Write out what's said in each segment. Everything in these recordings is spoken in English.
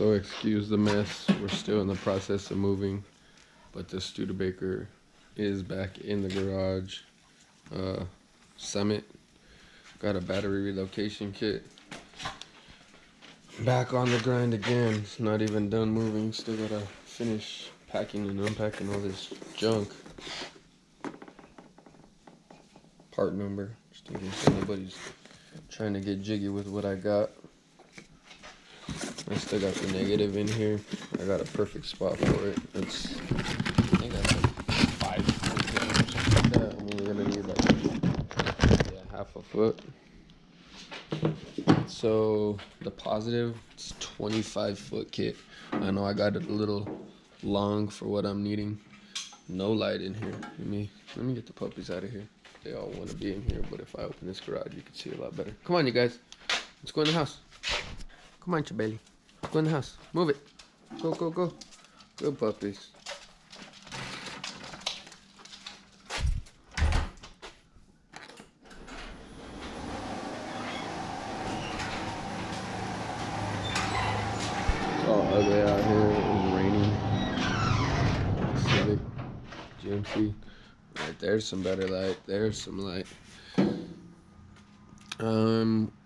So excuse the mess. We're still in the process of moving, but the Studebaker is back in the garage. Summit got a battery relocation kit. Back on the grind again. It's not even done moving. Still gotta finish packing and unpacking all this junk. Part number. Just in case anybody's trying to get jiggy with what I got. I still got the negative in here. I got a perfect spot for it. I think that's like 5 foot or something like that. I'm only gonna need like half a foot. So the positive, it's 25-foot kit. I know I got it a little long for what I'm needing. No light in here. Let me get the puppies out of here. They all want to be in here, but if I open this garage, you can see a lot better. Come on, you guys. Let's go in the house. Come on, Chabeli. Go in the house. Move it. Go, go, go. Good puppies. It's all ugly out here. It's raining. Civic. GMC. Right, there's some better light. There's some light.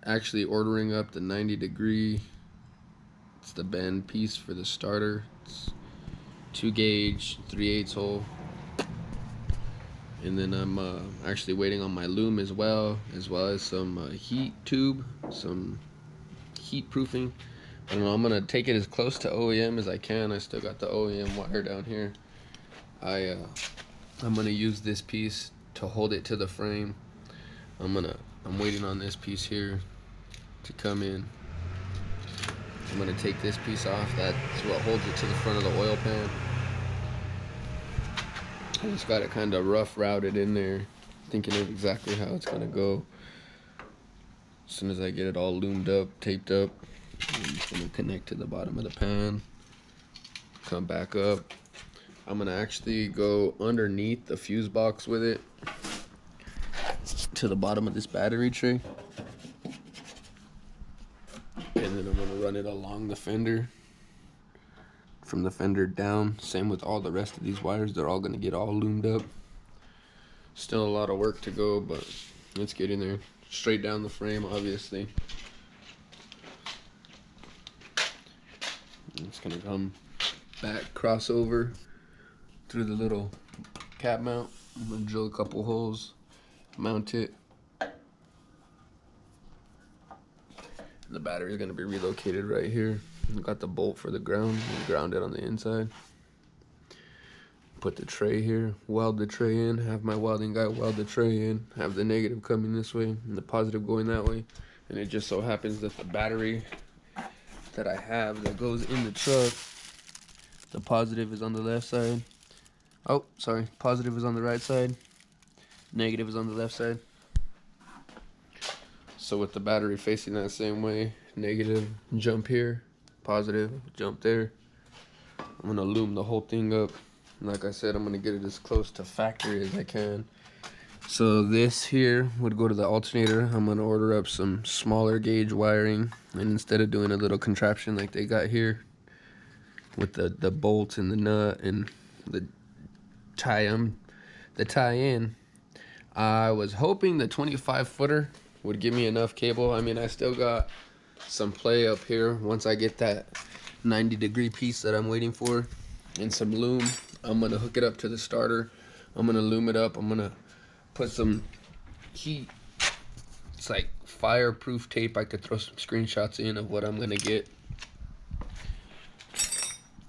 Actually ordering up the 90-degree. It's the bend piece for the starter. It's 2 gauge, 3/8 hole. And then I'm actually waiting on my loom as well as some heat tube, some heat proofing. I don't know, I'm gonna take it as close to OEM as I can. I still got the OEM wire down here. I'm gonna use this piece to hold it to the frame. I'm waiting on this piece here to come in. I'm gonna take this piece off. That's what holds it to the front of the oil pan. I just got it kind of rough routed in there, thinking of exactly how it's gonna go. As soon as I get it all loomed up, taped up, I'm just gonna connect to the bottom of the pan, come back up. I'm gonna actually go underneath the fuse box with it to the bottom of this battery tray. And then I'm gonna run it along the fender, from the fender down. Same with all the rest of these wires. They're all gonna get all loomed up. Still a lot of work to go, but it's getting there. Straight down the frame, obviously. It's gonna come back, crossover through the little cap mount. I'm gonna drill a couple holes, mount it. The battery is going to be relocated right here. Got the bolt for the ground. Ground it on the inside. Put the tray here. Weld the tray in. Have my welding guy weld the tray in. Have the negative coming this way and the positive going that way. And it just so happens that the battery that I have that goes in the truck, the positive is on the left side. Oh, sorry. Positive is on the right side. Negative is on the left side. So with the battery facing that same way, negative, jump here, positive, jump there. I'm gonna loom the whole thing up. And like I said, I'm gonna get it as close to factory as I can. So this here would go to the alternator. I'm gonna order up some smaller gauge wiring. And instead of doing a little contraption like they got here, with the bolt and the nut and the tie-in, I was hoping the 25-footer would give me enough cable. I mean, I still got some play up here once I get that 90-degree piece that I'm waiting for and some loom. I'm gonna hook it up to the starter. I'm gonna loom it up. I'm gonna put some heat. It's like fireproof tape. I could throw some screenshots in of what I'm gonna get. As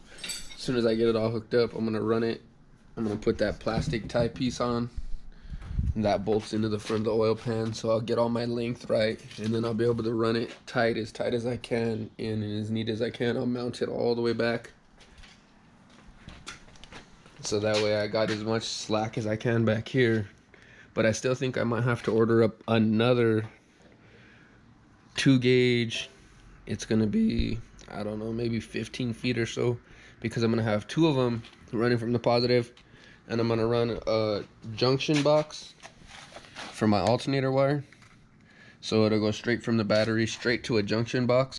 soon as I get it all hooked up, I'm gonna run it. I'm gonna put that plastic tie piece on. And that bolts into the front of the oil pan, so I'll get all my length right, and then I'll be able to run it tight as I can, and as neat as I can. I'll mount it all the way back, so that way I got as much slack as I can back here. But I still think I might have to order up another 2 gauge. It's gonna be, I don't know, maybe 15 feet or so, because I'm gonna have 2 of them running from the positive, and I'm gonna run a junction box for my alternator wire, so it'll go straight from the battery straight to a junction box.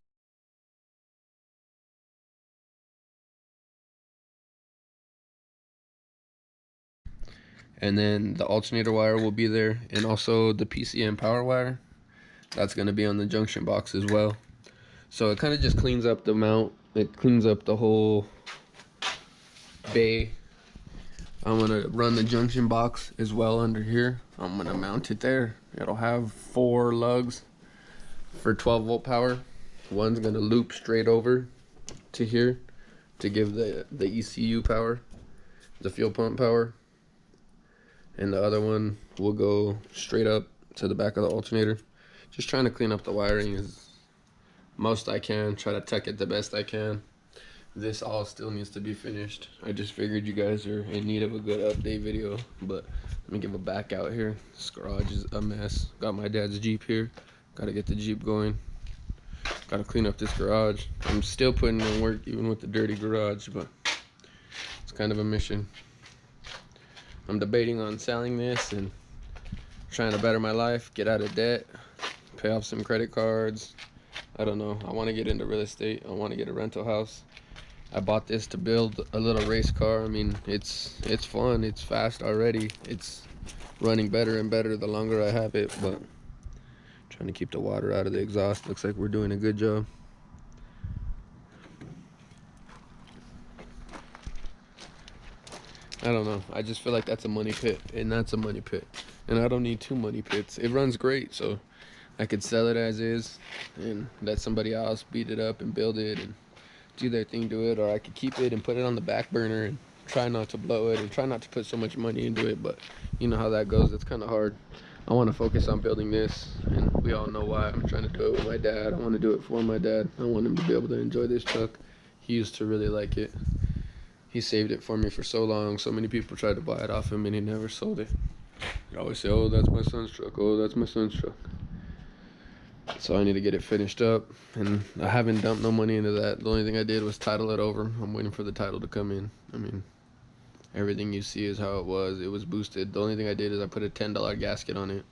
And then the alternator wire will be there, and also the PCM power wire. That's going to be on the junction box as well. So it kind of just cleans up the mount. It cleans up the whole bay. I'm going to run the junction box as well under here. I'm going to mount it there. It'll have 4 lugs for 12 volt power. One's going to loop straight over to here to give the ECU power, the fuel pump power. And the other one will go straight up to the back of the alternator. Just trying to clean up the wiring as most I can, try to tuck it the best I can. This all still needs to be finished. I just figured you guys are in need of a good update video, but let me give a back out here. This garage is a mess. Got my dad's Jeep here. Gotta get the Jeep going. Gotta clean up this garage. I'm still putting in work even with the dirty garage, but it's kind of a mission. I'm debating on selling this and trying to better my life, get out of debt, pay off some credit cards. I don't know. I want to get into real estate. I want to get a rental house. I bought this to build a little race car. I mean, it's fun. It's fast already. It's running better and better the longer I have it, but trying to keep the water out of the exhaust. Looks like we're doing a good job. I don't know. I just feel like that's a money pit, and that's a money pit. And I don't need 2 money pits. It runs great, so I could sell it as is and let somebody else beat it up and build it and do their thing to it, or I could keep it and put it on the back burner and try not to blow it and try not to put so much money into it, but you know how that goes. It's kind of hard. I want to focus on building this, and we all know why. I'm trying to do it with my dad. I want to do it for my dad. I want him to be able to enjoy this truck. He used to really like it. He saved it for me for so long. So many people tried to buy it off him, and he never sold it. He'd always say, oh, that's my son's truck. Oh, that's my son's truck. So I need to get it finished up, and I haven't dumped no money into that. The only thing I did was title it over. I'm waiting for the title to come in. I mean, everything you see is how it was. It was boosted. The only thing I did is I put a $10 gasket on it.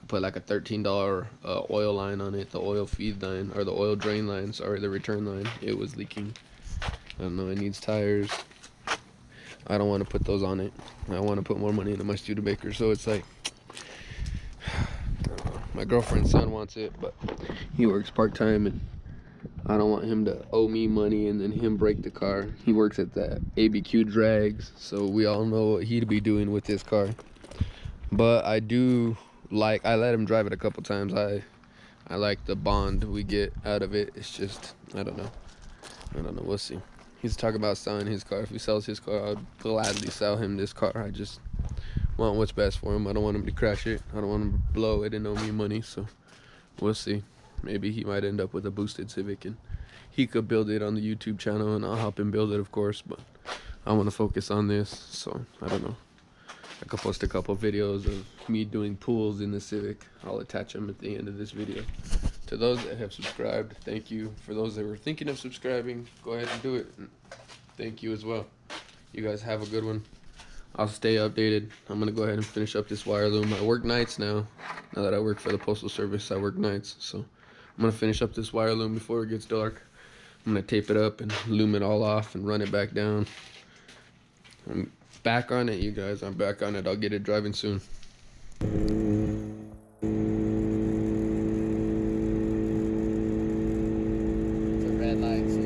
I put like a $13 oil line on it, the oil feed line, or the oil drain line, sorry, the return line. It was leaking. I don't know, it needs tires. I don't want to put those on it. I want to put more money into my Studebaker, so it's like, my girlfriend's son wants it, but he works part-time, and I don't want him to owe me money and then him break the car. He works at the ABQ drags, so we all know what he'd be doing with this car. But I let him drive it a couple times. I like the bond we get out of it. It's just, I don't know, we'll see. He's talking about selling his car. If he sells his car, I'd gladly sell him this car. I just want what's best for him. I don't want him to crash it. I don't want him to blow it and owe me money, so we'll see. Maybe he might end up with a boosted Civic, and he could build it on the YouTube channel, and I'll help him build it, of course, but I want to focus on this, so I don't know. I could post a couple videos of me doing pulls in the Civic. I'll attach them at the end of this video. To those that have subscribed, thank you. For those that were thinking of subscribing, go ahead and do it. And thank you as well. You guys have a good one. I'll stay updated. I'm going to go ahead and finish up this wire loom. I work nights now. Now that I work for the Postal Service, I work nights. So I'm going to finish up this wire loom before it gets dark. I'm going to tape it up and loom it all off and run it back down. I'm back on it, you guys. I'm back on it. I'll get it driving soon. The red lights.